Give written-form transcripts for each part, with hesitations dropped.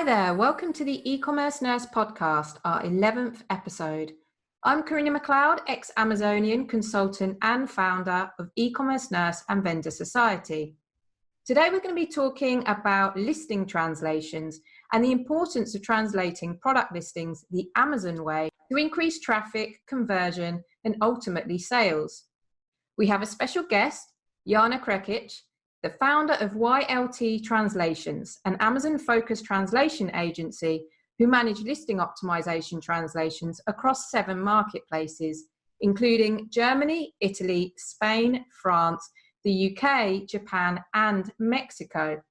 Hi there, welcome to the Ecommerce Nurse Podcast, our 11th episode. I'm Karina McLeod, ex-Amazonian consultant and founder of Ecommerce Nurse and Vendor Society. Today we're going to be talking about listing translations and the importance of translating product listings the Amazon way to increase traffic, conversion, and ultimately sales. We have a special guest, Jana Krekic, the founder of YLT Translations, an Amazon-focused translation agency who manage listing optimization translations across 7 marketplaces, including Germany, Italy, Spain, France, the UK, Japan, and Mexico.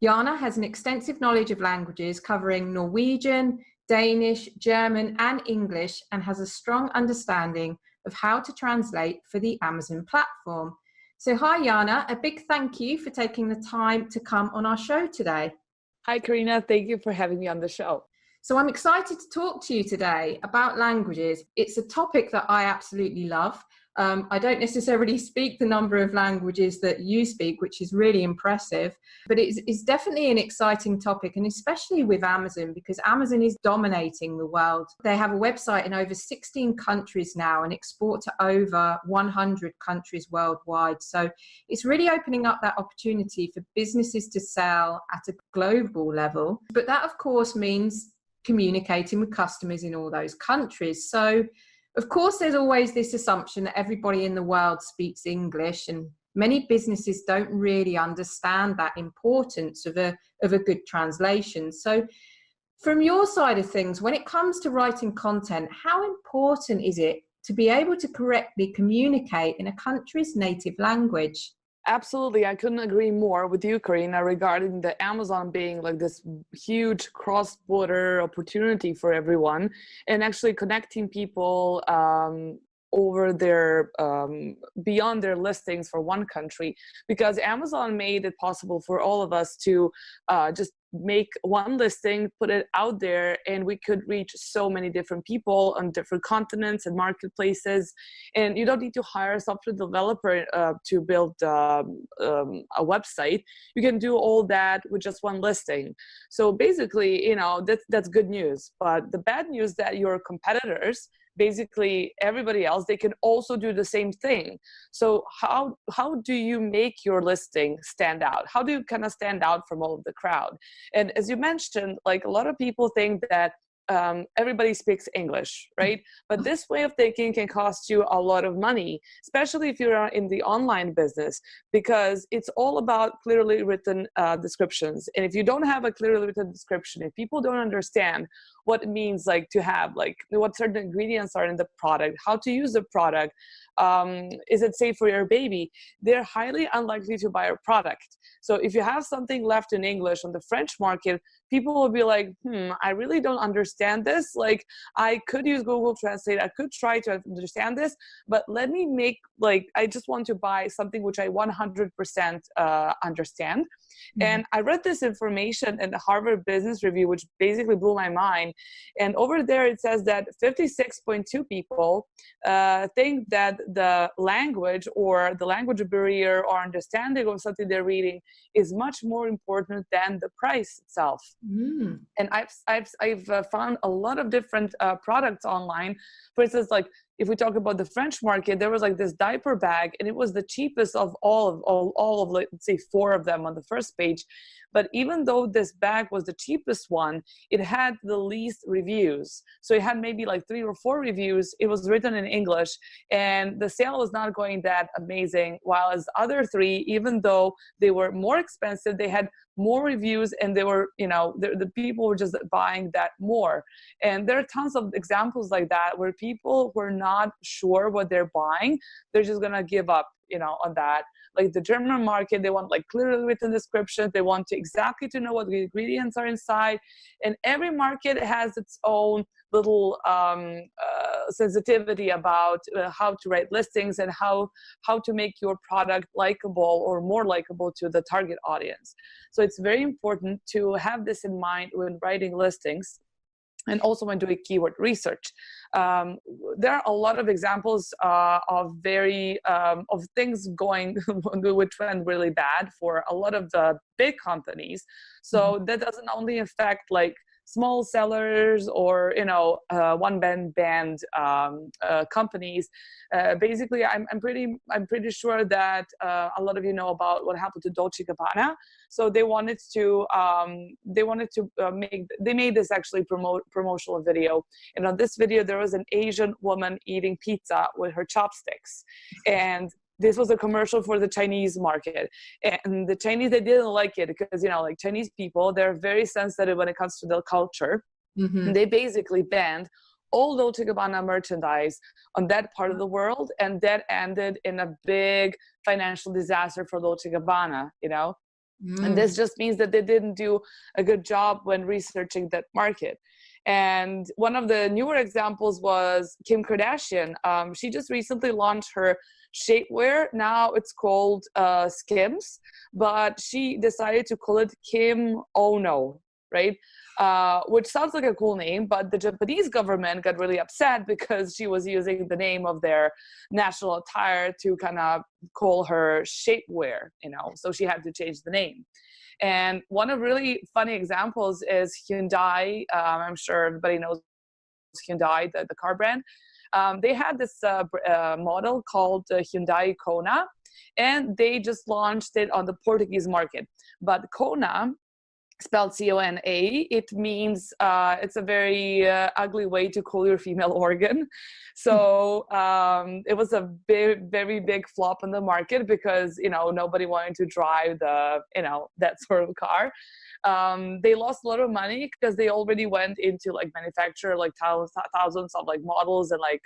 Jana has an extensive knowledge of languages covering Norwegian, Danish, German, and English, and has a strong understanding of how to translate for the Amazon platform. So hi, Jana, a big thank you for taking the time to come on our show today. Hi, Karina. Thank you for having me on the show. So I'm excited to talk to you today about languages. It's a topic that I absolutely love. I don't necessarily speak the number of languages that you speak, which is really impressive, but it's definitely an exciting topic, and especially with Amazon, because Amazon is dominating the world. They have a website in over 16 countries now and export to over 100 countries worldwide. So it's really opening up that opportunity for businesses to sell at a global level. But that, of course, means communicating with customers in all those countries. So of course, there's always this assumption that everybody in the world speaks English, and many businesses don't really understand that importance of a good translation. So from your side of things, when it comes to writing content, how important is it to be able to correctly communicate in a country's native language? Absolutely. I couldn't agree more with you, Karina, regarding the Amazon being like this huge cross-border opportunity for everyone and actually connecting people over their beyond their listings for one country, because Amazon made it possible for all of us to just make one listing, put it out there, and we could reach so many different people on different continents and marketplaces. And you don't need to hire a software developer to build a website. You can do all that with just one listing. So basically, that's good news. But the bad news that your competitors, basically everybody else, they can also do the same thing. So how do you make your listing stand out? How do you kind of stand out from all of the crowd? And as you mentioned, like a lot of people think that everybody speaks English, right? But this way of thinking can cost you a lot of money, especially if you're in the online business, because it's all about clearly written descriptions. And if you don't have a clearly written description, if people don't understand what it means, like to have, like what certain ingredients are in the product, how to use the product, is it safe for your baby, they're highly unlikely to buy a product. So if you have something left in English on the French market, people will be like, I really don't understand this. Like, I could use Google Translate, I could try to understand this, but let me make, like, I just want to buy something which I 100% understand. Mm-hmm. And I read this information in the Harvard Business Review, which basically blew my mind. And over there, it says that 56.2 people think that the language or the language barrier or understanding of something they're reading is much more important than the price itself. Mm. And I've found a lot of different products online. For instance, like if we talk about the French market, there was like this diaper bag, and it was the cheapest of all of like, let's say 4 of them on the first page. But even though this bag was the cheapest one, it had the least reviews. So it had maybe like 3 or 4 reviews. It was written in English, and the sale was not going that amazing. While as other 3, even though they were more expensive, they had more reviews, and they were, the people were just buying that more. And there are tons of examples like that where people were not sure what they're buying. They're just gonna give up, on that. Like the German market, they want like clearly written descriptions. They want to exactly to know what the ingredients are inside. And every market has its own little sensitivity about how to write listings and how to make your product likable or more likable to the target audience. So it's very important to have this in mind when writing listings. and also when doing keyword research. There are a lot of examples of things going which went really bad for a lot of the big companies. So that doesn't only affect like small sellers or one-man band companies. Basically, I'm pretty sure that a lot of you know about what happened to Dolce & Gabbana. So they made this actually promotional video. And on this video, there was an Asian woman eating pizza with her chopsticks, and this was a commercial for the Chinese market. And the Chinese, they didn't like it because, like Chinese people, they're very sensitive when it comes to their culture. And they basically banned all Dolce & Gabbana merchandise on that part of the world. And that ended in a big financial disaster for Dolce & Gabbana, And this just means that they didn't do a good job when researching that market. And one of the newer examples was Kim Kardashian. She just recently launched her shapewear. Now it's called Skims, but she decided to call it Kim Ono, right? Which sounds like a cool name, but the Japanese government got really upset because she was using the name of their national attire to kind of call her shapewear, so she had to change the name. And one of really funny examples is Hyundai. I'm sure everybody knows Hyundai, the car brand. They had this model called Hyundai Kona, and they just launched it on the Portuguese market. But Kona, spelled C-O-N-A, it means it's a very ugly way to call your female organ. So it was a very big flop in the market because nobody wanted to drive that sort of car. They lost a lot of money because they already went into like manufacture like thousands of like models and like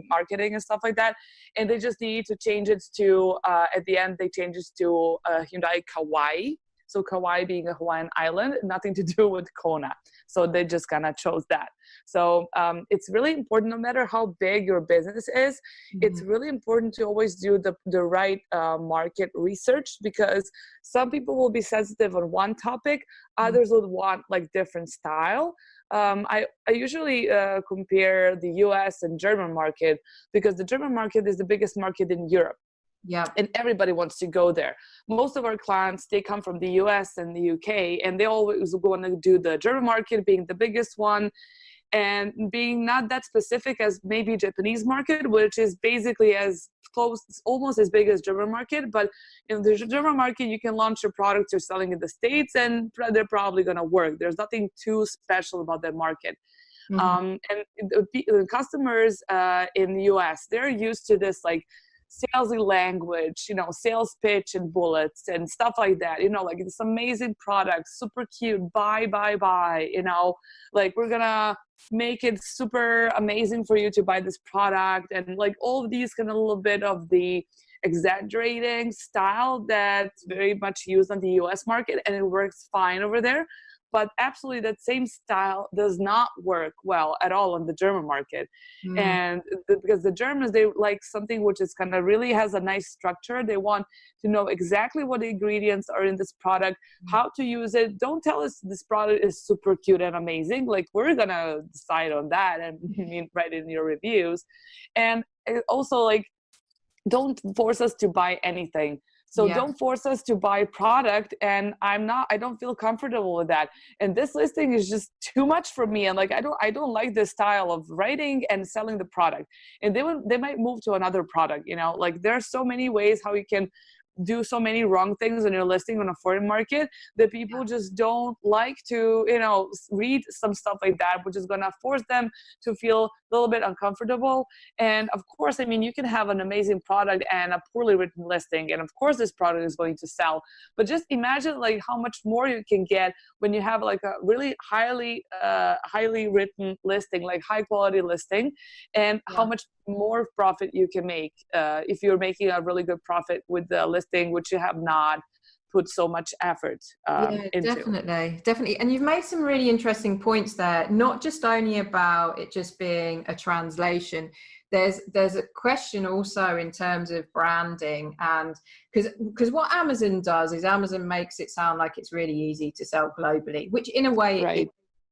marketing and stuff like that, and they just needed to change it to at the end they changed it to Hyundai Kauai. So Kauai being a Hawaiian island, nothing to do with Kona. So they just kind of chose that. So it's really important, no matter how big your business is, it's really important to always do the right market research, because some people will be sensitive on one topic, others would want like different style. I usually compare the US and German market, because the German market is the biggest market in Europe. Yeah. And everybody wants to go there. Most of our clients, they come from the US and the UK, and they always want to do the German market being the biggest one and being not that specific as maybe Japanese market, which is basically as close, almost as big as German market. But in the German market, you can launch your products you're selling in the States and they're probably going to work. There's nothing too special about that market. And the customers in the US, they're used to this like salesy language, sales pitch and bullets and stuff like that, like it's amazing products, super cute, buy, like we're gonna make it super amazing for you to buy this product, and like all of these kind of little bit of the exaggerating style that's very much used on the US market, and it works fine over there. But absolutely that same style does not work well at all on the German market. And because the Germans, they like something which is kind of really has a nice structure. They want to know exactly what the ingredients are in this product, how to use it. Don't tell us this product is super cute and amazing. Like, we're going to decide on that and write it in your reviews. And also, like, don't force us to buy anything. So don't force us to buy product, and I don't feel comfortable with that. And this listing is just too much for me. And like, I don't like this style of writing and selling the product. And they might move to another product, like there are so many ways how you can do so many wrong things on your listing on a foreign market that people just don't like to, read some stuff like that, which is going to force them to feel a little bit uncomfortable. And of course, you can have an amazing product and a poorly written listing. And of course, this product is going to sell. But just imagine like how much more you can get when you have like a really highly written listing, like high quality listing, and how much more profit you can make if you're making a really good profit with the listing, which you have not put so much effort into. Definitely. And you've made some really interesting points there, not just only about it just being a translation. There's a question also in terms of branding, and because what Amazon does is Amazon makes it sound like it's really easy to sell globally, which in a way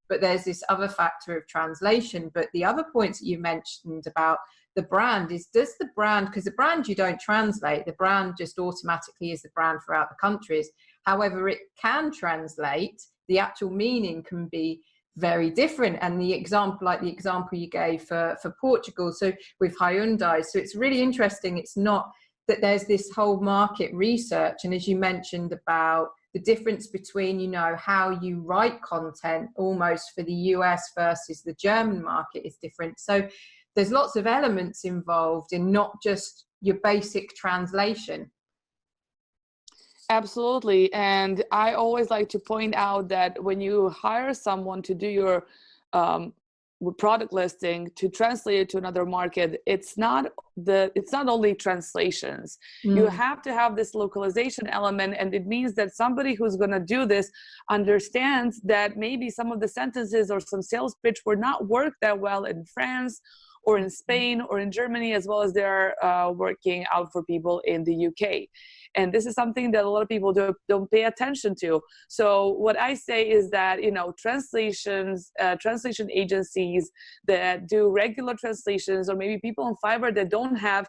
but there's this other factor of translation. But the other points that you mentioned about the brand is, does the brand, because the brand you don't translate, the brand just automatically is the brand throughout the countries. However, it can translate, the actual meaning can be very different. And the example, like the example you gave for Portugal, so with Hyundai, so it's really interesting. It's not that there's this whole market research, and as you mentioned about the difference between, you know, how you write content almost for the US versus the German market is different. So there's lots of elements involved in not just your basic translation. Absolutely. And I always like to point out that when you hire someone to do your product listing, to translate it to another market, it's not only translations. You have to have this localization element, and it means that somebody who's going to do this understands that maybe some of the sentences or some sales pitch were not work that well in France or in Spain or in Germany, as well as they're working out for people in the UK. And this is something that a lot of people don't pay attention to. So what I say is that, you know, translation agencies that do regular translations, or maybe people on Fiverr that don't have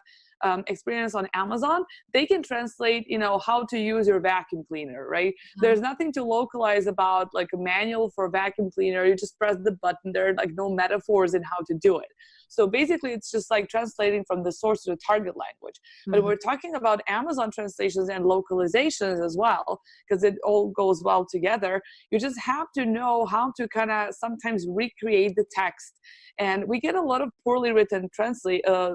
experience on Amazon, they can translate, you know, how to use your vacuum cleaner, right? There's nothing to localize about like a manual for a vacuum cleaner. You just press the button. There are like no metaphors in how to do it. So basically, it's just like translating from the source to the target language. But we're talking about Amazon translations and localizations as well, because it all goes well together. You just have to know how to kind of sometimes recreate the text. And we get a lot of poorly written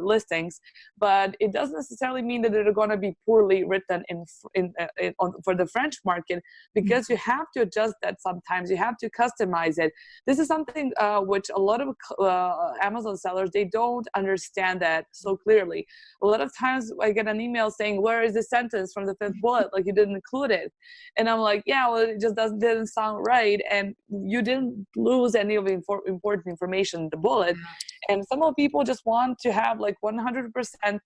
listings, but it doesn't necessarily mean that they're going to be poorly written for the French market, because you have to adjust that sometimes. You have to customize it. This is something which a lot of Amazon sellers, they don't understand that so clearly. A lot of times I get an email saying, where is the sentence from the fifth bullet? Like, you didn't include it. And I'm like, yeah, well, it just didn't sound right. And you didn't lose any of the important information in the bullet. And some of people just want to have like 100%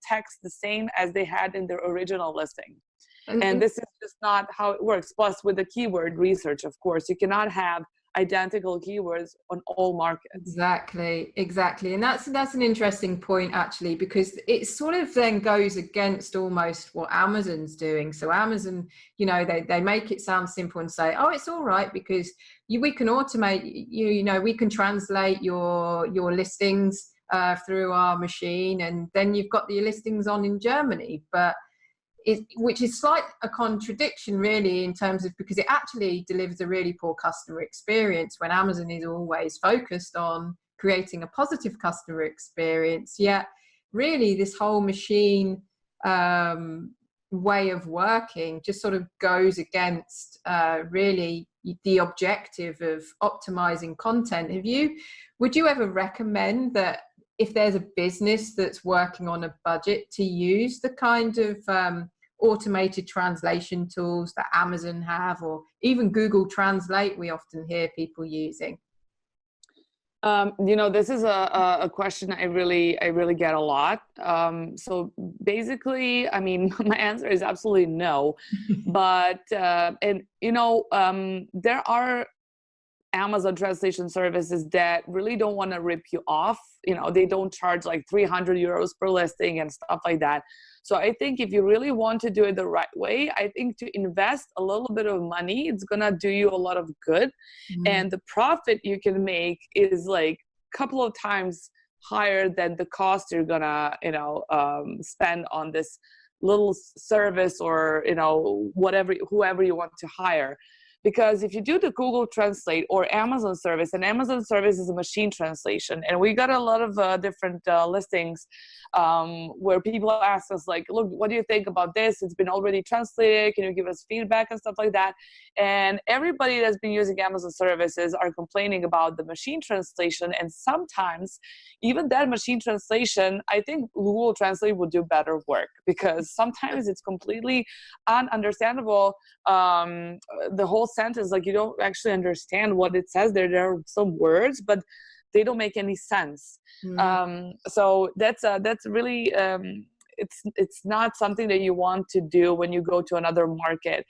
text the same as they had in their original listing. And this is just not how it works. Plus, with the keyword research, of course, you cannot have identical keywords on all markets. Exactly. And that's an interesting point, actually, because it sort of then goes against almost what Amazon's doing. So Amazon, you know, they make it sound simple and say, oh, it's all right because we can automate, you know, we can translate your listings through our machine, and then you've got your listings on in Germany. But which is slight a contradiction really, in terms of, because it actually delivers a really poor customer experience when Amazon is always focused on creating a positive customer experience. Yet really this whole machine way of working just sort of goes against really the objective of optimizing content. Would you ever recommend that if there's a business that's working on a budget, to use the kind of automated translation tools that Amazon have, or even Google Translate we often hear people using? You know, this is a question I really get a lot. So basically, I mean, my answer is absolutely no. But, and, you know, there are Amazon translation services that really don't want to rip you off. You know, they don't charge like 300 euros per listing and stuff like that. So I think if you really want to do it the right way, I think to invest a little bit of money, it's going to do you a lot of good. And the profit you can make is like a couple of times higher than the cost you're going to, you know, spend on this little service, or, you know, whoever you want to hire. Because if you do the Google Translate or Amazon service, and Amazon service is a machine translation, and we got a lot of different listings where people ask us like, look, what do you think about this? It's been already translated. Can you give us feedback and stuff like that? And everybody that's been using Amazon services are complaining about the machine translation. And sometimes even that machine translation, I think Google Translate will do better work, because sometimes it's completely ununderstandable. The whole sentence, like, you don't actually understand what it says there. There are some words, but they don't make any sense. So that's really it's not something that you want to do when you go to another market,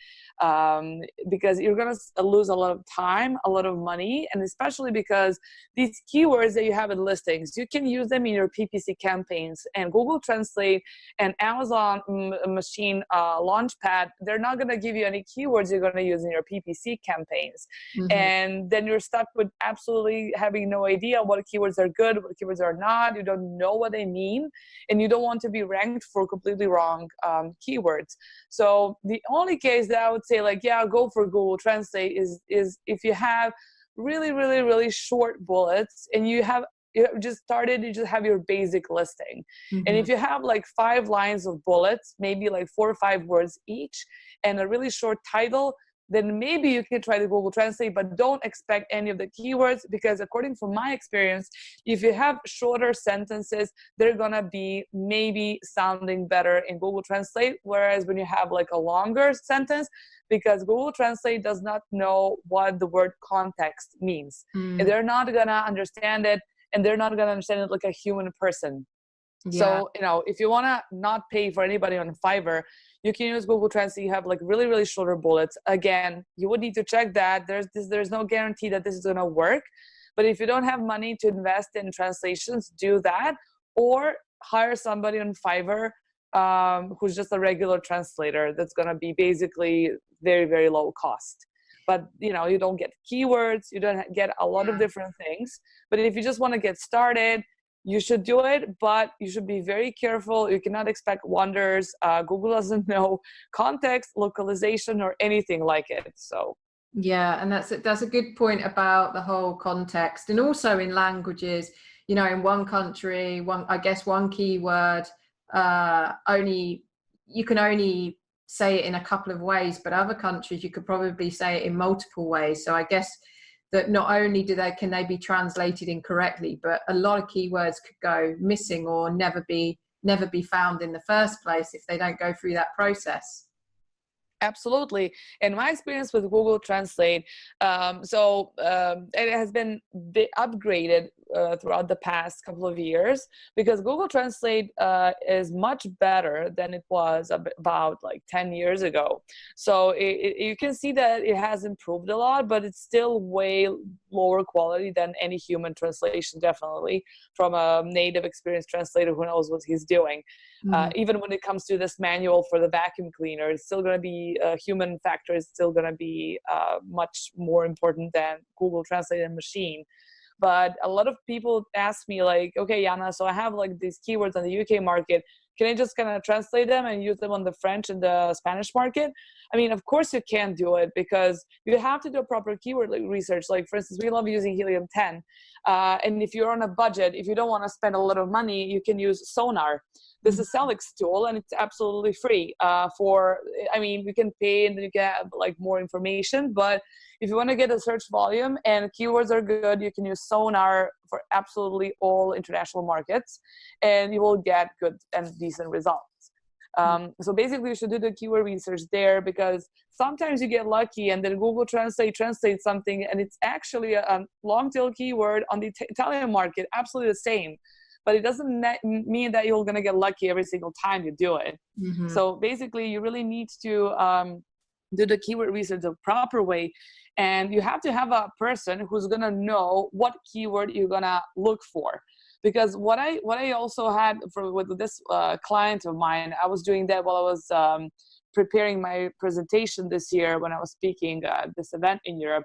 because you're going to lose a lot of time, a lot of money, and especially because these keywords that you have in listings, you can use them in your PPC campaigns, and Google Translate and Amazon Machine Launchpad, they're not going to give you any keywords you're going to use in your PPC campaigns. And then you're stuck with absolutely having no idea what keywords are good, what keywords are not. You don't know what they mean, and you don't want to be ranked for completely wrong keywords. So the only case that I would say, like, yeah, go for Google Translate is if you have really, really, really short bullets, and you just started, you just have your basic listing. And if you have like 5 lines of bullets, maybe like 4 or 5 words each, and a really short title, then maybe you can try the Google Translate, but don't expect any of the keywords, because according to my experience, if you have shorter sentences, they're gonna be maybe sounding better in Google Translate, whereas when you have like a longer sentence, because Google Translate does not know what the word context means. And they're not gonna understand it, and they're not gonna understand it like a human person. So, if you wanna not pay for anybody on Fiverr, you can use Google Translate. You have like really, really shorter bullets. Again, you would need to check that. There's no guarantee that this is gonna work. But if you don't have money to invest in translations, do that, or hire somebody on Fiverr who's just a regular translator. That's gonna be basically very, very low cost. But you don't get keywords, you don't get a lot of different things. But if you just want to get started, you should do it, but you should be very careful. You cannot expect wonders. Google doesn't know context, localization, or anything like it. So yeah, and that's a good point about the whole context, and also in languages. In one country, one keyword you can only say it in a couple of ways, but other countries you could probably say it in multiple ways. So I guess that not only can they be translated incorrectly, but a lot of keywords could go missing or never be found in the first place if they don't go through that process. Absolutely. In my experience with Google Translate, it has been upgraded throughout the past couple of years, because Google Translate is much better than it was about like 10 years ago. So you can see that it has improved a lot, but it's still way lower quality than any human translation, definitely, from a native experienced translator who knows what he's doing. Even when it comes to this manual for the vacuum cleaner, it's still going to be human factor is still going to be much more important than Google Translate and machine. But a lot of people ask me like, okay, Yana, so I have like these keywords on the UK market. Can I just kind of translate them and use them on the French and the Spanish market? I mean, of course you can do it, because you have to do a proper keyword research. Like, for instance, we love using Helium-10. And if you're on a budget, if you don't want to spend a lot of money, you can use Sonar. This is Selix tool, and it's absolutely free. You can pay and then you get like more information. But if you want to get a search volume and keywords are good, you can use Sonar for absolutely all international markets, and you will get good and decent results. So basically, you should do the keyword research there, because sometimes you get lucky and then Google Translate translates something and it's actually a long tail keyword on the Italian market, absolutely the same. But it doesn't mean that you're going to get lucky every single time you do it. So basically, you really need to do the keyword research the proper way. And you have to have a person who's going to know what keyword you're going to look for. Because what I also had with this client of mine, I was doing that while I was preparing my presentation this year when I was speaking at this event in Europe.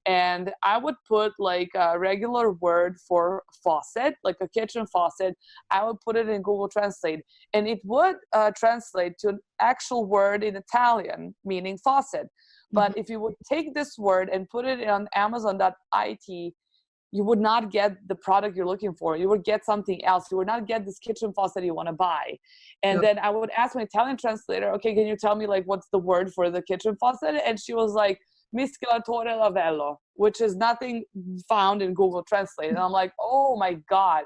And I would put like a regular word for faucet, like a kitchen faucet. I would put it in Google Translate, and it would translate to an actual word in Italian, meaning faucet. But if you would take this word and put it on Amazon.it, you would not get the product you're looking for. You would get something else. You would not get this kitchen faucet you want to buy. And then I would ask my Italian translator, okay, can you tell me like what's the word for the kitchen faucet? And she was like, miscelatore lavello, which is nothing found in Google Translate. And I'm like, oh my God,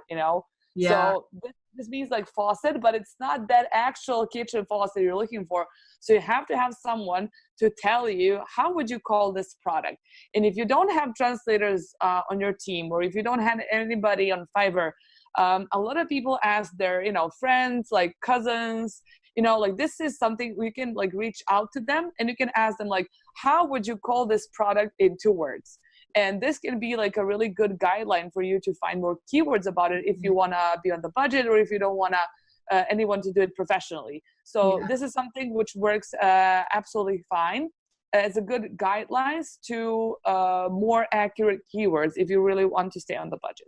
So this means like faucet, but it's not that actual kitchen faucet you're looking for. So you have to have someone to tell you, how would you call this product? And if you don't have translators on your team, or if you don't have anybody on Fiverr, A lot of people ask their, friends, like cousins, like this is something we can like reach out to them and you can ask them like, how would you call this product in 2 words? And this can be like a really good guideline for you to find more keywords about it if you want to be on the budget or if you don't want to anyone to do it professionally. So this is something which works absolutely fine. It's a good guidelines to more accurate keywords if you really want to stay on the budget.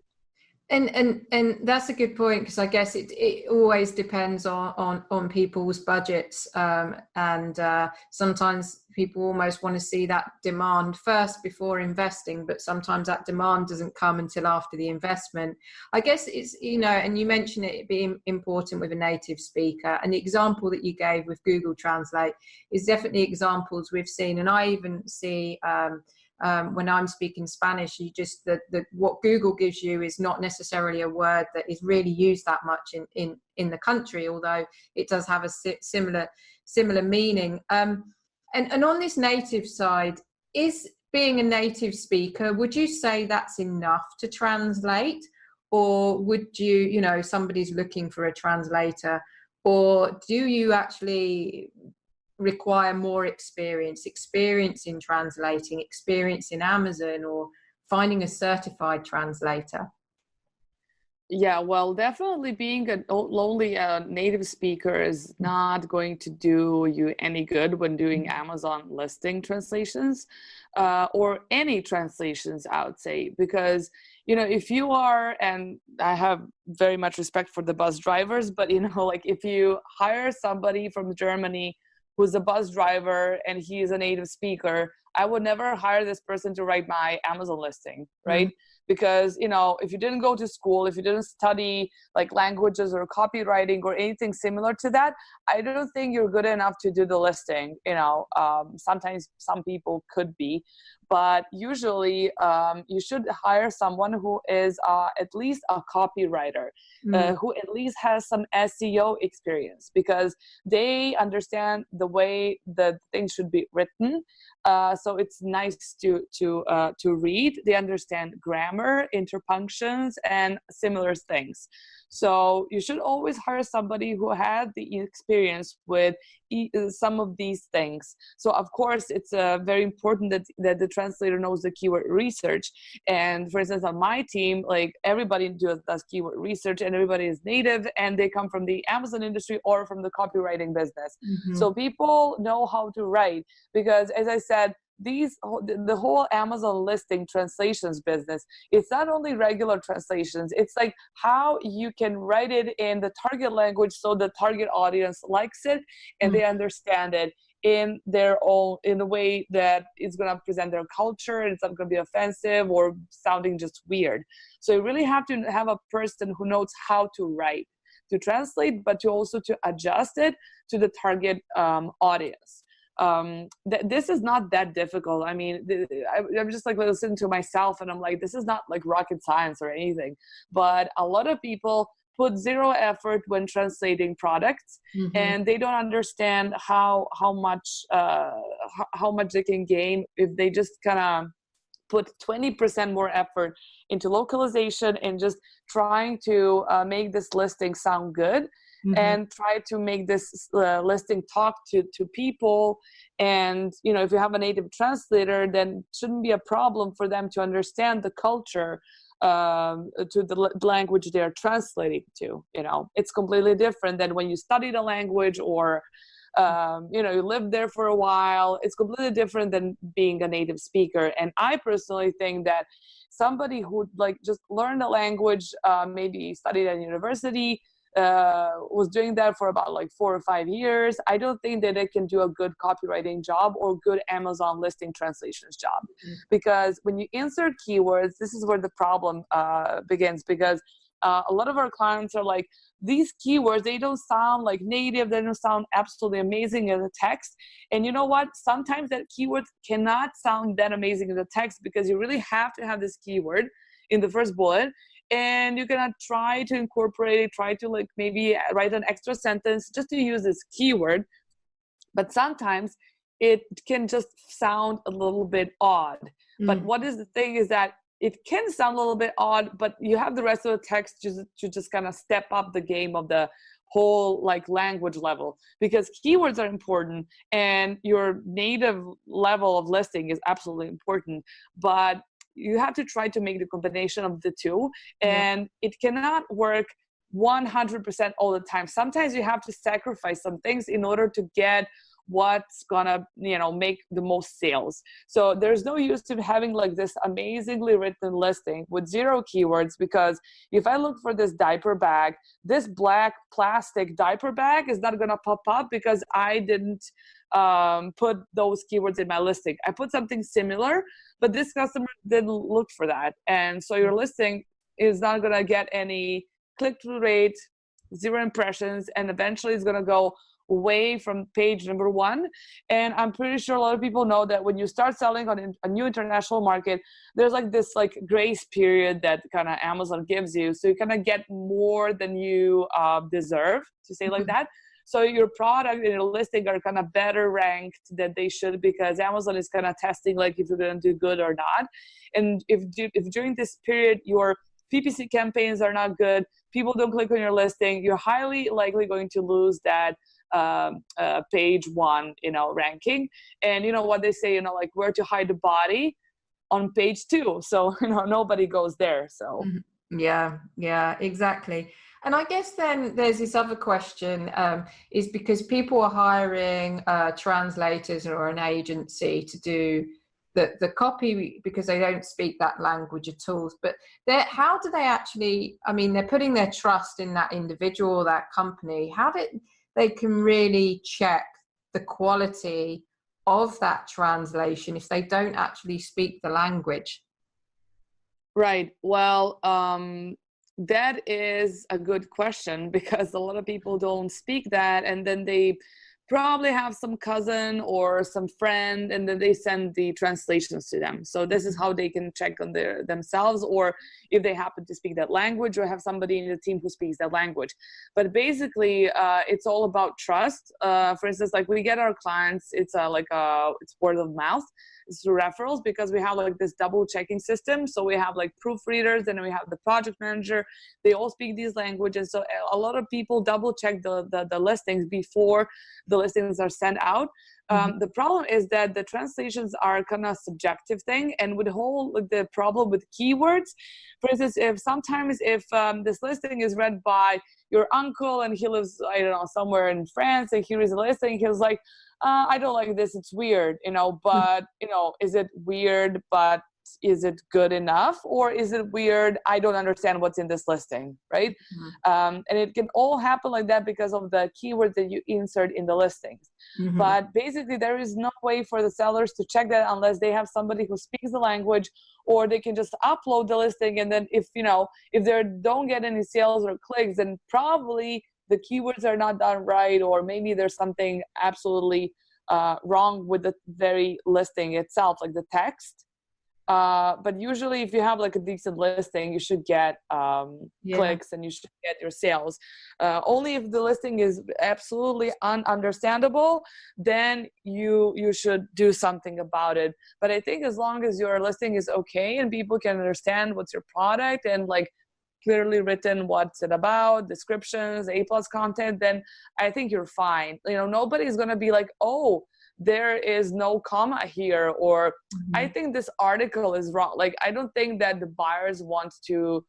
And that's a good point, because I guess it always depends on people's budgets, and sometimes people almost want to see that demand first before investing, but sometimes that demand doesn't come until after the investment. I guess it's, and you mentioned it being important with a native speaker, and the example that you gave with Google Translate is definitely examples we've seen, and I even see when I'm speaking Spanish, you just what Google gives you is not necessarily a word that is really used that much in the country, although it does have a similar meaning. And on this native side, is being a native speaker, would you say that's enough to translate, or would you, somebody's looking for a translator, or do you actually require more experience in translating, experience in Amazon, or finding a certified translator? Yeah, well, definitely being only a native speaker is not going to do you any good when doing Amazon listing translations or any translations, I would say, because if you are, and I have very much respect for the bus drivers, but like if you hire somebody from Germany who's a bus driver and he is a native speaker, I would never hire this person to write my Amazon listing, right? Because, if you didn't go to school, if you didn't study like languages or copywriting or anything similar to that, I don't think you're good enough to do the listing. Sometimes some people could be, but usually you should hire someone who is at least a copywriter, who at least has some SEO experience, because they understand the way that things should be written. So it's nice to read. They understand grammar, interpunctions, and similar things. So you should always hire somebody who had the experience with some of these things. So of course, it's very important that the translator knows the keyword research. And for instance, on my team, like everybody does keyword research, and everybody is native, and they come from the Amazon industry or from the copywriting business. So people know how to write, because as I said, the whole Amazon listing translations business, it's not only regular translations, it's like how you can write it in the target language so the target audience likes it and they understand it in a way that is going to present their culture, and it's not going to be offensive or sounding just weird. So you really have to have a person who knows how to write, to translate, but to also to adjust it to the target audience. This is not that difficult. I mean, I'm just like listening to myself and I'm like, this is not like rocket science or anything, but a lot of people put zero effort when translating products, and they don't understand how much they can gain if they just kind of put 20% more effort into localization and just trying to make this listing sound good. And try to make this listing talk to people. And, if you have a native translator, then it shouldn't be a problem for them to understand the culture to the language they're translating to. It's completely different than when you study the language or, you live there for a while. It's completely different than being a native speaker. And I personally think that somebody who like just learned the language, maybe studied at university, was doing that for about like 4 or 5 years, I don't think that they can do a good copywriting job or good Amazon listing translations job. Because when you insert keywords, this is where the problem begins, because a lot of our clients are like, these keywords, they don't sound like native, they don't sound absolutely amazing in the text. And you know what? Sometimes that keyword cannot sound that amazing in the text, because you really have to have this keyword in the first bullet. And you're gonna try to incorporate it, try to like maybe write an extra sentence just to use this keyword. But sometimes it can just sound a little bit odd. But what is the thing is that it can sound a little bit odd, but you have the rest of the text to just kind of step up the game of the whole like language level, because keywords are important and your native level of listing is absolutely important, but you have to try to make the combination of the two, and it cannot work 100% all the time. Sometimes you have to sacrifice some things in order to get what's gonna make the most sales. So there's no use to having like this amazingly written listing with 0 keywords, because if I look for this diaper bag, this black plastic diaper bag is not gonna pop up because I didn't put those keywords in my listing. I put something similar, but this customer didn't look for that, and so your listing is not gonna get any click-through rate, 0 impressions, and eventually it's gonna go away from page number 1. And I'm pretty sure a lot of people know that when you start selling on a new international market, there's like this like grace period that kind of Amazon gives you, so you kind of get more than you deserve, to say like that. So your product and your listing are kind of better ranked than they should, because Amazon is kind of testing like if you're going to do good or not. And if during this period your PPC campaigns are not good, people don't click on your listing, you're highly likely going to lose that page 1 ranking. And you know what they say, like where to hide the body on page 2, so nobody goes there. So yeah, exactly. And I guess then there's this other question, is because people are hiring translators or an agency to do the copy because they don't speak that language at all. But how do they actually, they're putting their trust in that individual, that company. How did they can really check the quality of that translation if they don't actually speak the language? Right. Well, that is a good question, because a lot of people don't speak that, and then they probably have some cousin or some friend, and then they send the translations to them. So this is how they can check on themselves, or if they happen to speak that language or have somebody in the team who speaks that language. But basically, it's all about trust. For instance, like we get our clients, it's word of mouth. It's through referrals, because we have like this double checking system. So we have like proofreaders, and we have the project manager. They all speak these languages. So a lot of people double check the listings before the listings are sent out. The problem is that the translations are kind of subjective thing, and with the problem with keywords, for instance, if this listing is read by your uncle and he lives, I don't know, somewhere in France, and he reads the listing, he was like, I don't like this, it's weird, but is it weird, but is it good enough, or is it weird, I don't understand what's in this listing, right? And it can all happen like that because of the keywords that you insert in the listings. But basically there is no way for the sellers to check that unless they have somebody who speaks the language, or they can just upload the listing, and then if they don't get any sales or clicks, then probably the keywords are not done right, or maybe there's something absolutely wrong with the very listing itself, like the text. But usually if you have like a decent listing, you should get clicks, and you should get your sales. Only if the listing is absolutely ununderstandable, then you should do something about it. But I think as long as your listing is okay and people can understand what's your product, and like clearly written what's it about, descriptions, A+ content, then I think you're fine. Nobody's gonna be like, oh, there is no comma here, or I think this article is wrong. Like, I don't think that the buyers want to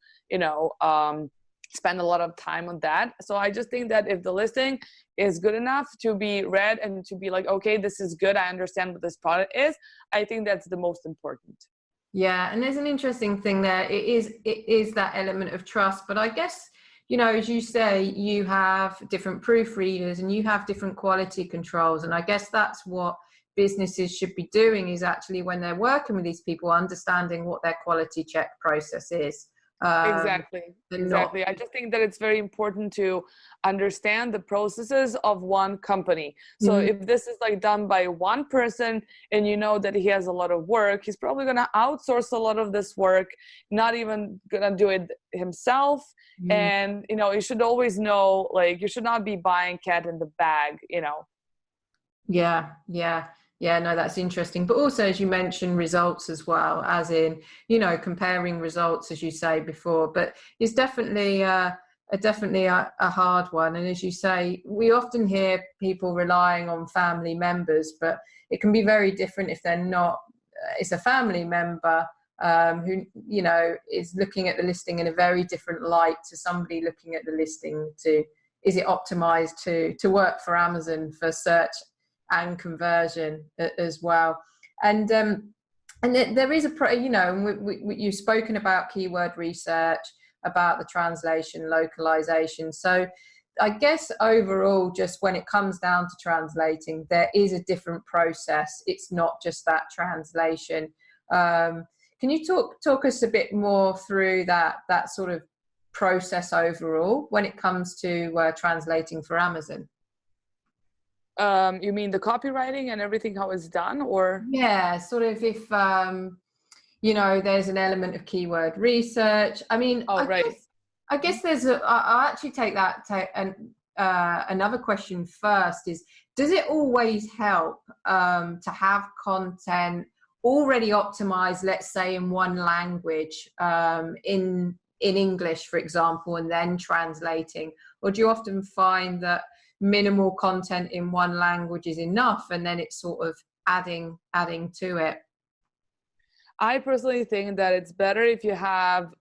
spend a lot of time on that. So I just think that if the listing is good enough to be read and to be like, okay, this is good, I understand what this product is, I think that's the most important. Yeah, and there's an interesting thing there. It is that element of trust. But I guess, as you say, you have different proofreaders and you have different quality controls. And I guess that's what businesses should be doing, is actually when they're working with these people, understanding what their quality check process is. Exactly. I just think that it's very important to understand the processes of one company. So if this is like done by one person, and you know that he has a lot of work, he's probably going to outsource a lot of this work, not even going to do it himself. And you should always know, like, you should not be buying cat in the bag. Yeah, Yeah, no, that's interesting. But also, as you mentioned, results as well, as in, comparing results, as you say before. But it's definitely a hard one. And as you say, we often hear people relying on family members, but it can be very different if they're not. It's a family member who, is looking at the listing in a very different light to somebody looking at the listing to, is it optimized to work for Amazon for search and conversion as well. And there is you've spoken about keyword research, about the translation, localization. So I guess overall, just when it comes down to translating, there is a different process. It's not just that translation. Can you talk us a bit more through that sort of process overall when it comes to translating for Amazon? You mean the copywriting and everything, how it's done, or? Yeah, sort of if, there's an element of keyword research. I mean, I guess I'll actually take that another question first is, does it always help to have content already optimized, let's say in one language, in English, for example, and then translating? Or do you often find that minimal content in one language is enough and then it's sort of adding to it? I personally think that it's better if you have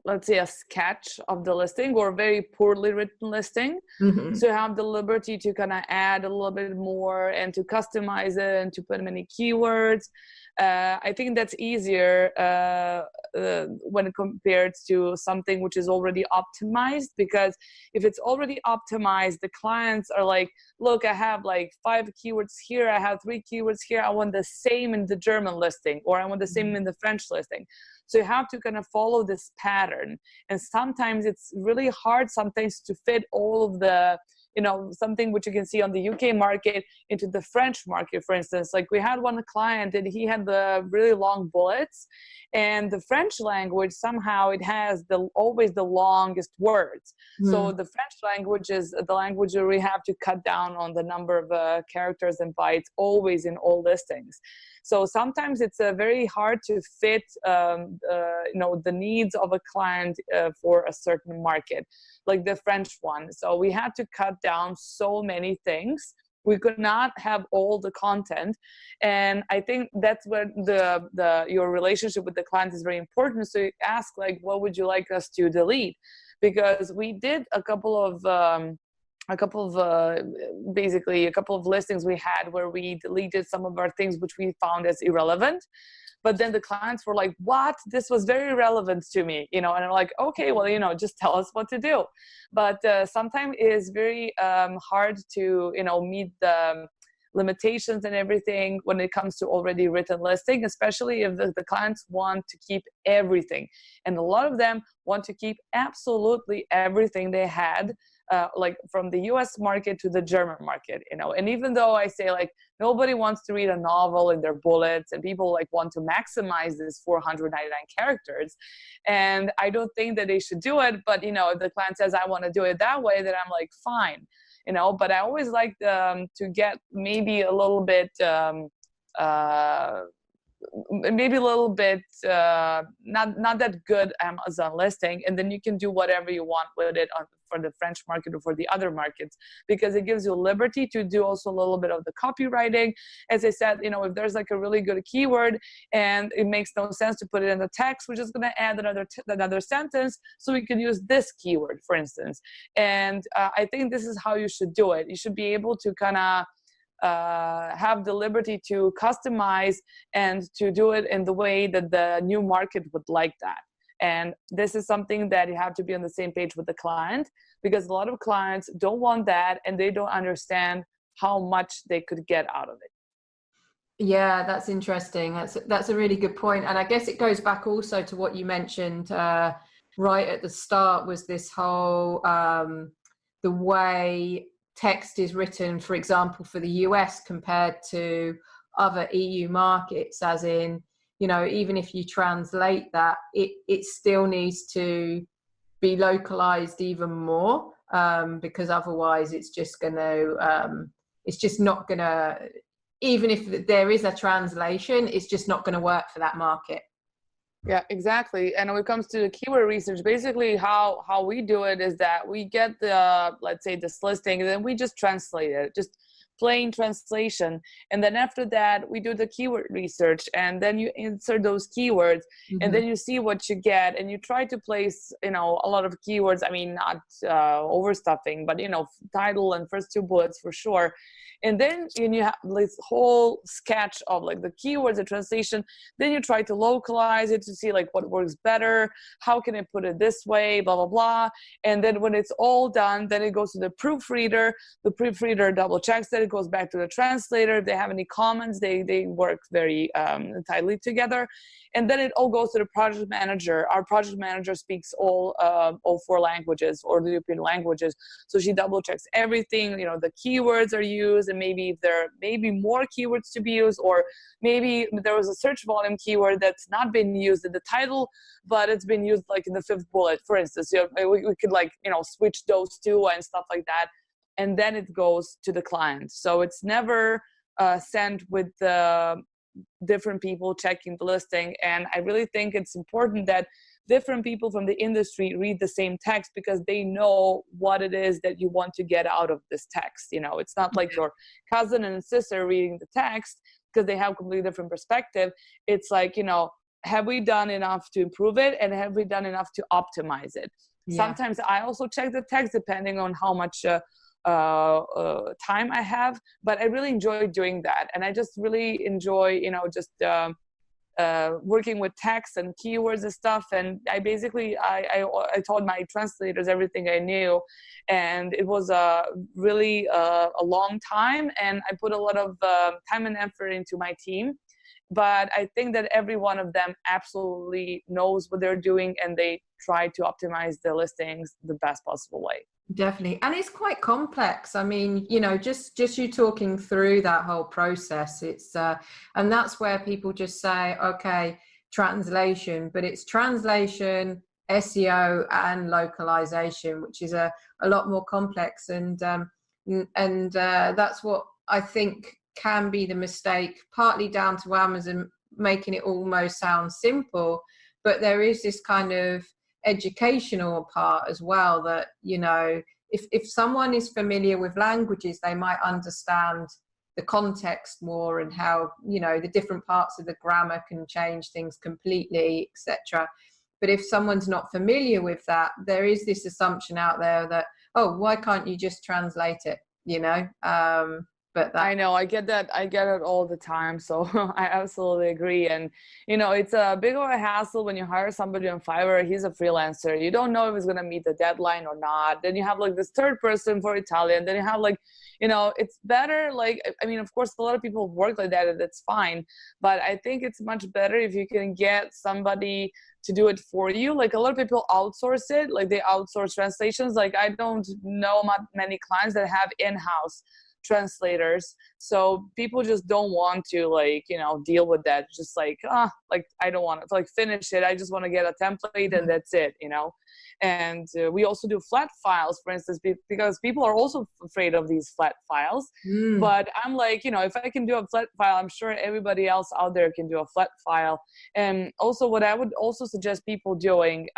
let's say a sketch of the listing or a very poorly written listing. Mm-hmm. So you have the liberty to kind of add a little bit more and to customize it and to put many keywords. I think that's easier when compared to something which is already optimized, because if it's already optimized, the clients are like, look, I have like 5 keywords here, I have 3 keywords here, I want the same in the German listing, or I want the same in the French listing. So you have to kind of follow this pattern. And sometimes it's really hard sometimes to fit all of the, something which you can see on the UK market into the French market, for instance. Like we had one client and he had the really long bullets, and the French language, somehow it has always the longest words. So the French language is the language where we have to cut down on the number of characters and bytes always in all listings. So sometimes it's very hard to fit, the needs of a client for a certain market, like the French one. So we had to cut down so many things. We could not have all the content. And I think that's where your relationship with the client is very important. So you ask, like, what would you like us to delete? Because we did a couple of listings we had where we deleted some of our things which we found as irrelevant. But then the clients were like, what? This was very relevant to me, and I'm like, okay, well, just tell us what to do. But sometimes it is very hard to, meet the limitations and everything when it comes to already written listing, especially if the clients want to keep everything. And a lot of them want to keep absolutely everything they had, like from the US market to the German market, and even though I say like nobody wants to read a novel in their bullets and people like want to maximize this 499 characters, and I don't think that they should do it, but if the client says I want to do it that way, then I'm like fine, but I always like to get maybe a little bit not that good Amazon listing, and then you can do whatever you want with it for the French market or for the other markets, because it gives you liberty to do also a little bit of the copywriting. As I said, if there's like a really good keyword and it makes no sense to put it in the text, we're just going to add another sentence so we can use this keyword, for instance. And I think this is how you should do it. You should be able to kind of have the liberty to customize and to do it in the way that the new market would like that. And this is something that you have to be on the same page with the client, because a lot of clients don't want that and they don't understand how much they could get out of it. Yeah, that's interesting. That's a really good point. And I guess it goes back also to what you mentioned right at the start, was this whole the way text is written, for example, for the US compared to other EU markets, as in, even if you translate that, it still needs to be localized even more, because otherwise it's just not going to even if there is a translation, it's just not going to work for that market. Yeah, exactly. And when it comes to the keyword research, basically how we do it is that we get the, let's say, this listing, and then we just translate it, just plain translation. And then after that, we do the keyword research, and then you insert those keywords, and then you see what you get, and you try to place, a lot of keywords. I mean, not overstuffing, but, title and first two bullets for sure. And then you have this whole sketch of like the keywords, the translation. Then you try to localize it to see like what works better. How can I put it this way, blah, blah, blah. And then when it's all done, then it goes to the proofreader. The proofreader double checks that. It goes back to the translator. If they have any comments, they work very tightly together. And then it all goes to the project manager. Our project manager speaks all 4 languages or the European languages. So she double checks everything, the keywords are used, and maybe if there may be more keywords to be used, or maybe there was a search volume keyword that's not been used in the title, but it's been used like in the 5th bullet, for instance. We could switch those two and stuff like that. And then it goes to the client. So it's never sent with the different people checking the listing. And I really think it's important that different people from the industry read the same text, because they know what it is that you want to get out of this text. It's not like your cousin and sister reading the text because they have a completely different perspective. It's like, have we done enough to improve it, and have we done enough to optimize it? Sometimes I also check the text depending on how much time I have, but I really enjoy doing that. And I just really enjoy, working with text and keywords and stuff. And I basically, I told my translators everything I knew, and it was really a long time, and I put a lot of time and effort into my team. But I think that every one of them absolutely knows what they're doing, and they try to optimize the listings the best possible way. Definitely. And it's quite complex. I mean, just you talking through that whole process, it's and that's where people just say, okay, translation, but it's translation, SEO, and localization, which is a lot more complex. And that's what I think can be the mistake, partly down to Amazon making it almost sound simple, but there is this kind of educational part as well, that if someone is familiar with languages, they might understand the context more, and how the different parts of the grammar can change things completely, etc. But if someone's not familiar with that, there is this assumption out there that, oh, why can't you just translate it, But I know, I get that. I get it all the time. So I absolutely agree. And, it's a big of a hassle when you hire somebody on Fiverr. He's a freelancer. You don't know if he's going to meet the deadline or not. Then you have like this third person for Italian. Then you have like, it's better. Like, I mean, of course, a lot of people work like that, and that's fine. But I think it's much better if you can get somebody to do it for you. Like, a lot of people outsource it. Like, they outsource translations. Like, I don't know many clients that have in-house translators, so people just don't want to deal with that. Just like I don't want to finish it. I just want to get a template and that's it. And we also do flat files, for instance, because people are also afraid of these flat files. But I'm like, if I can do a flat file, I'm sure everybody else out there can do a flat file. And also, what I would also suggest people doing,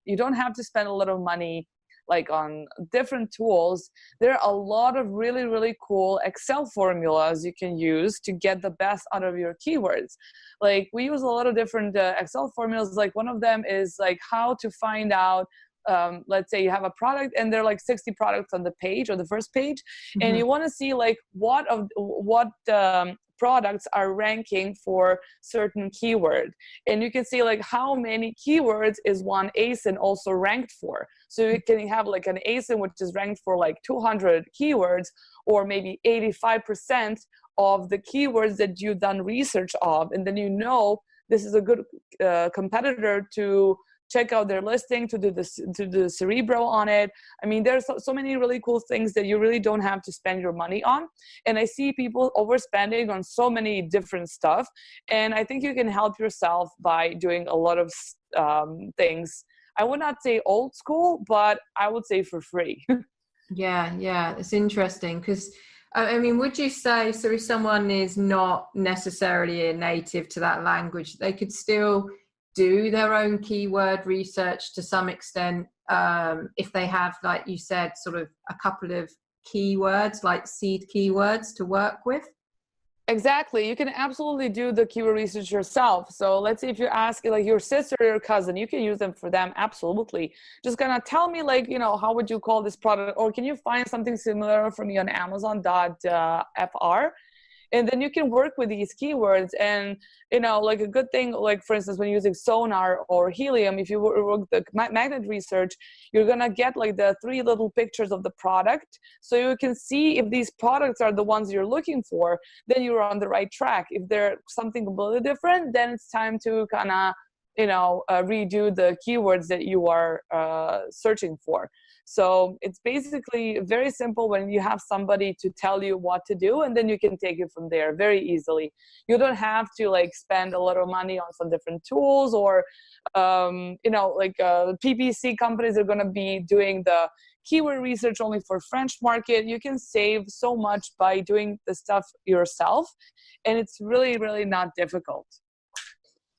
you don't have to spend a lot of money on different tools. There are a lot of really, really cool Excel formulas you can use to get the best out of your keywords. Like, we use a lot of different Excel formulas. Like, one of them is like how to find out, let's say you have a product and there are like 60 products on the page or the first page, and you want to see like what products are ranking for certain keyword, and you can see like how many keywords is one ASIN also ranked for. So you can have like an ASIN which is ranked for like 200 keywords, or maybe 85% of the keywords that you've done research of, and then this is a good competitor to check out their listing, to do the Cerebro on it. I mean, there's so many really cool things that you really don't have to spend your money on. And I see people overspending on so many different stuff. And I think you can help yourself by doing a lot of things. I would not say old school, but I would say for free. Yeah, it's interesting because I mean, would you say, so if someone is not necessarily a native to that language, they could still do their own keyword research to some extent, if they have, like you said, sort of a couple of keywords, like seed keywords to work with? Exactly. You can absolutely do the keyword research yourself. So let's say if you ask like your sister or your cousin, you can use them for them. Absolutely. Just gonna tell me like, how would you call this product? Or can you find something similar for me on Amazon.fr? And then you can work with these keywords. And, like a good thing, like for instance, when using Sonar or Helium, if you work the magnet research, you're going to get like the 3 little pictures of the product. So you can see if these products are the ones you're looking for, then you're on the right track. If they're something completely different, then it's time to kind of, redo the keywords that you are searching for. So it's basically very simple when you have somebody to tell you what to do, and then you can take it from there very easily. You don't have to like spend a lot of money on some different tools or, PPC companies are going to be doing the keyword research only for French market. You can save so much by doing the stuff yourself, and it's really, really not difficult.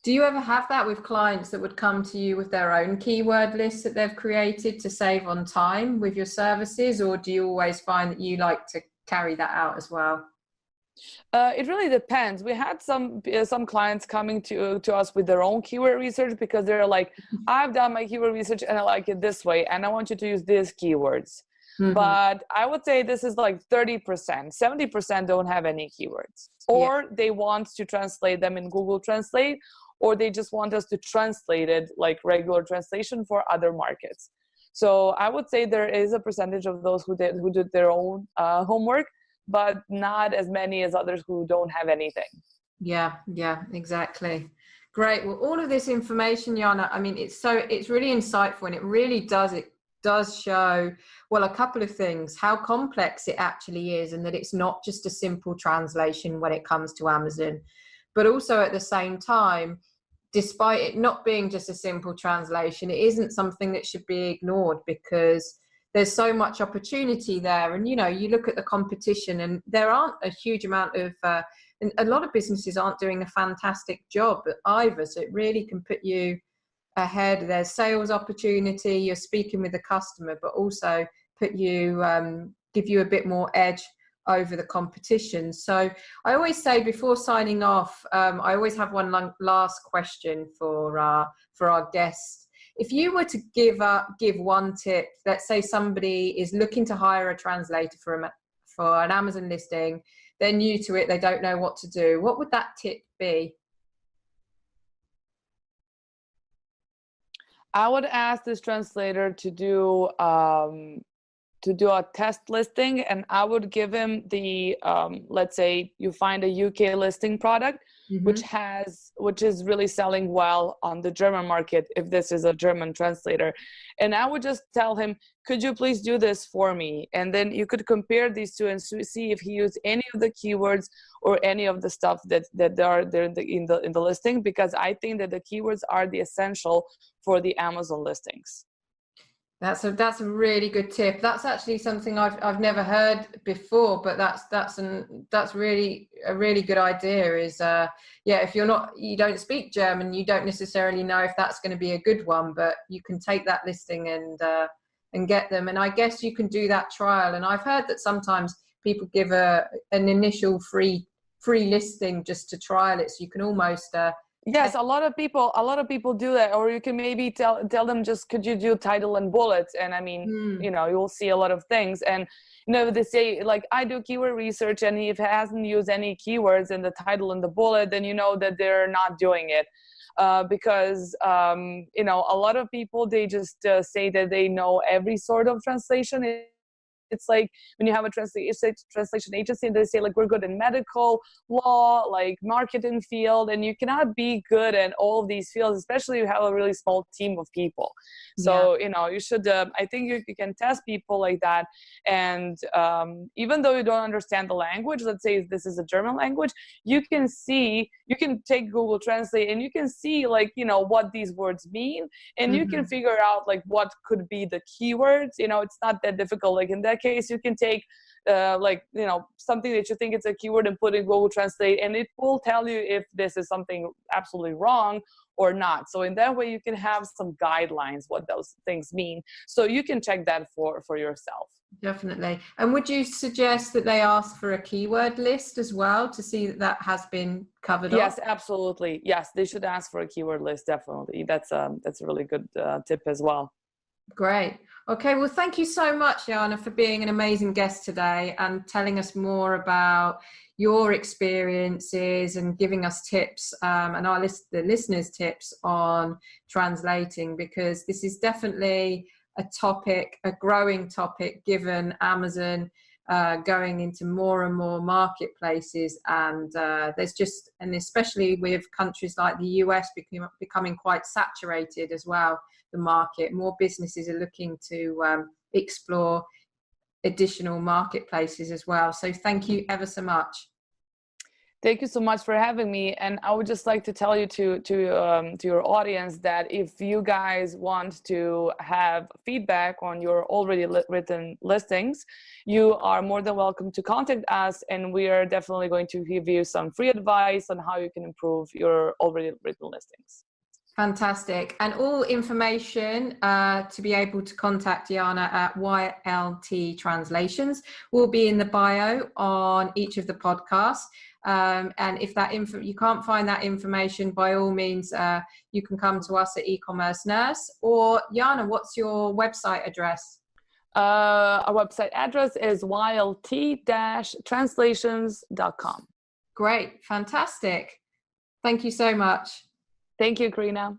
Do you ever have that with clients that would come to you with their own keyword lists that they've created to save on time with your services, or do you always find that you like to carry that out as well? It really depends. We had some clients coming to us with their own keyword research because they're like, I've done my keyword research and I like it this way, and I want you to use these keywords. Mm-hmm. But I would say this is like 30%. 70% don't have any keywords, or they want to translate them in Google Translate, or they just want us to translate it like regular translation for other markets. So I would say there is a percentage of those who did their own homework, but not as many as others who don't have anything. Yeah, exactly. Great. Well, all of this information, Jana, I mean, it's really insightful, and it does show, well, a couple of things, how complex it actually is, and that it's not just a simple translation when it comes to Amazon. But also at the same time, despite it not being just a simple translation, it isn't something that should be ignored, because there's so much opportunity there. And, you look at the competition, and there aren't a huge amount of, and a lot of businesses aren't doing a fantastic job either. So it really can put you ahead. There's sales opportunity, you're speaking with the customer, but also give you a bit more edge over the competition. So I always say before signing off, I always have one last question for our guests. If you were to give one tip, let's say somebody is looking to hire a translator for an Amazon listing, they're new to it, they don't know what to do, what would that tip be? I would ask this translator to do a test listing, and I would give him the let's say you find a UK listing product, mm-hmm. which is really selling well on the German market, if this is a German translator, and I would just tell him, could you please do this for me? And then you could compare these two and see if he used any of the keywords or any of the stuff that are there in the listing, because I think that the keywords are the essential for the Amazon listings. That's a really good tip. That's actually something I've never heard before, but that's really a really good idea. Is if you don't speak German, you don't necessarily know if that's going to be a good one, but you can take that listing and get them. And I guess you can do that trial. And I've heard that sometimes people give an initial free listing just to trial it, so you can almost yes, a lot of people do that. Or you can maybe tell them, just could you do title and bullets? And I mean, you'll see a lot of things. And they say like, I do keyword research, and if it hasn't used any keywords in the title and the bullet, then you know that they're not doing it. Because a lot of people, they just say that they know every sort of translation. It's like when you have a translation agency and they say like, we're good in medical, law, like marketing field, and you cannot be good in all of these fields, especially if you have a really small team of people. So, you should, I think you can test people like that. And even though you don't understand the language, let's say this is a German language, you can take Google Translate and you can see like, what these words mean. And you can figure out like what could be the keywords. It's not that difficult. Like in that that case, you can take something that you think it's a keyword and put in Google Translate, and it will tell you if this is something absolutely wrong or not. So in that way, you can have some guidelines what those things mean. So you can check that for yourself. Definitely. And would you suggest that they ask for a keyword list as well to see that that has been covered off? Yes, absolutely. Yes, they should ask for a keyword list. Definitely. That's a really good tip as well. Great. Okay, well, thank you so much, Jana, for being an amazing guest today and telling us more about your experiences and giving us tips and the listeners tips on translating, because this is definitely a growing topic, given Amazon going into more and more marketplaces, and and especially with countries like the US becoming quite saturated as well, the market. More businesses are looking to explore additional marketplaces as well. So thank you ever so much. Thank you so much for having me. And I would just like to tell you to your audience that if you guys want to have feedback on your already written listings, you are more than welcome to contact us, and we are definitely going to give you some free advice on how you can improve your already written listings. Fantastic. And all information to be able to contact Jana at YLT Translations will be in the bio on each of the podcasts. And if you can't find that information, by all means, you can come to us at Ecommerce Nurse. Or Jana, what's your website address? Our website address is ylt-translations.com. Great. Fantastic. Thank you so much. Thank you, Karina.